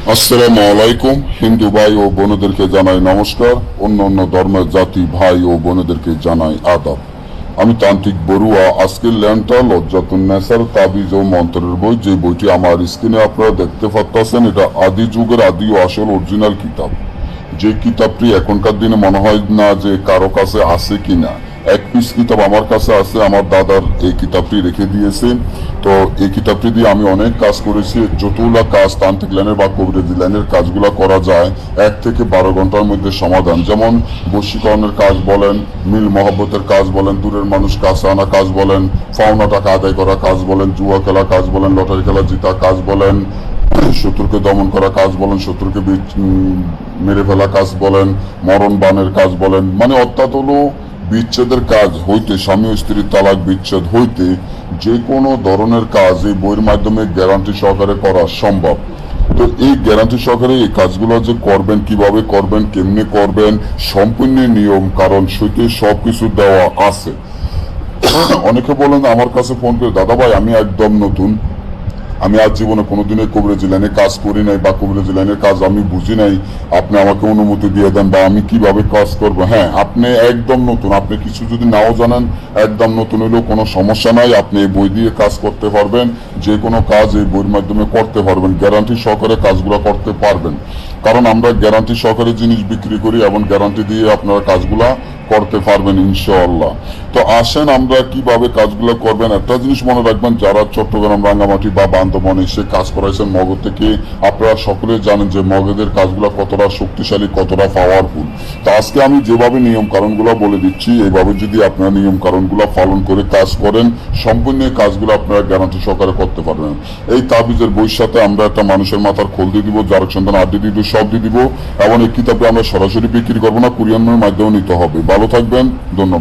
আসসালামু আলাইকুম। হিন্দু ভাই ও বোনদেরকে জানাই নমস্কার, অন্য ধর্মের জাতি ভাই ও বোনদেরকে জানাই আদাব। আমি তান্ত্রিক বড়ুয়া। আজকের ল্যান্ডটা লজ্জাতুন নেসার তাবিজ ও মন্ত্রের বই, যে বইটি আমার স্ক্রিনে আপনারা দেখতে পাচ্ছেন, এটা আদি যুগের আদি ও আসল অরিজিনাল কিতাব। যে কিতাবটি এখনকার দিনে মনে হয় না যে কারো কাছে আছে কিনা। এক পিস কিতাব আমার কাছে আছে, আমার দাদার এই কিতাবটি রেখে দিয়েছে। তো এই কিতাবটি দিয়ে আমি অনেক কাজ করেছি। যতগুলা কাজ তান্ত্রিক লাইনের বা কবিরাজি লাইনের কাজগুলা করা যায় 1 থেকে 12 ঘন্টার মধ্যে সমাধান। যেমন বশীকরণের কাজ বলেন, মিল মহব্বতের কাজ বলেন, দূরের মানুষ কাছে আনা কাজ বলেন, পাওনা টাকা আদায় করা কাজ বলেন, জুয়া খেলা কাজ বলেন, লটারি খেলা জিতা কাজ বলেন, শত্রুকে দমন করা কাজ বলেন, শত্রুকে মেরে ফেলা কাজ বলেন, মরণ বানের কাজ বলেন, মানে অর্থাৎ হলো বিচ্ছেদের কাজ হইতে, স্বামী ও স্ত্রীর তালাক বিচ্ছেদ হইতে যে কোনো ধরনের কাজ এই বইয়ের মাধ্যমে গ্যারান্টি সহকারে করা সম্ভব। তো এই গ্যারান্টি সহকারে এই কাজগুলো যে করবেন, কিভাবে করবেন, কেমনে করবেন, সম্পূর্ণ নিয়ম কারণ সইতে সবকিছু দেওয়া আছে। অনেকে বলেন আমার কাছে ফোন করে, দাদা ভাই আমি একদম নতুন, আমি আজ জীবনে কোনোদিনই কবিরাজি লাইনে কাজ করি নাই বা কবিরাজি লাইনের কাজ আমি বুঝি নাই, আপনি আমাকে অনুমতি দিয়ে দেন বা আমি কিভাবে কাজ করবো। হ্যাঁ, আপনি একদম নতুন, আপনি কিছু যদি নাও জানেন, একদম নতুন হলেও কোনো সমস্যা নাই, আপনি এই বই দিয়ে কাজ করতে পারবেন। যে কোনো কাজ এই বইয়ের মাধ্যমে করতে পারবেন, গ্যারান্টি সহকারে কাজগুলো করতে পারবেন। কারণ আমরা গ্যারান্টি সহকারে জিনিস বিক্রি করি এবং গ্যারান্টি দিয়ে আপনারা কাজগুলা করতে পারবেন ইনশাআল্লাহ। তো আসেন আমরা কিভাবে কাজগুলো করবেন। একটা জিনিস মনে রাখবেন, যারা চট্টগ্রাম, রাঙ্গামাটি বা বান্দরবন এসে কাজ করাইছেন মগধ থেকে, আপনারা সকলে জানেন যে মগধের কাজগুলো কতটা শক্তিশালী, কতটা পাওয়ারফুল। তো আজকে আমি যেভাবে নিয়ম কারণগুলো বলে দিচ্ছি, এইভাবে যদি আপনারা নিয়ম কারণগুলো পালন করে কাজ করেন, সম্পূর্ণ কাজগুলো আপনারা গ্যারান্টি সহকারে করতে পারবেন। এই তাবিজের বইয়ের সাথে আমরা একটা মানুষের মাথার খোল দিয়ে দিব, যার সন্তান আড্ডি দিয়ে দিব, সব দিয়ে দিব। এবং এই কিতাবটা আমরা সরাসরি বিক্রি করবো না, কুরিয়ারের মাধ্যমে নিতে হবে। ভালো থাকবেন, ধন্যবাদ।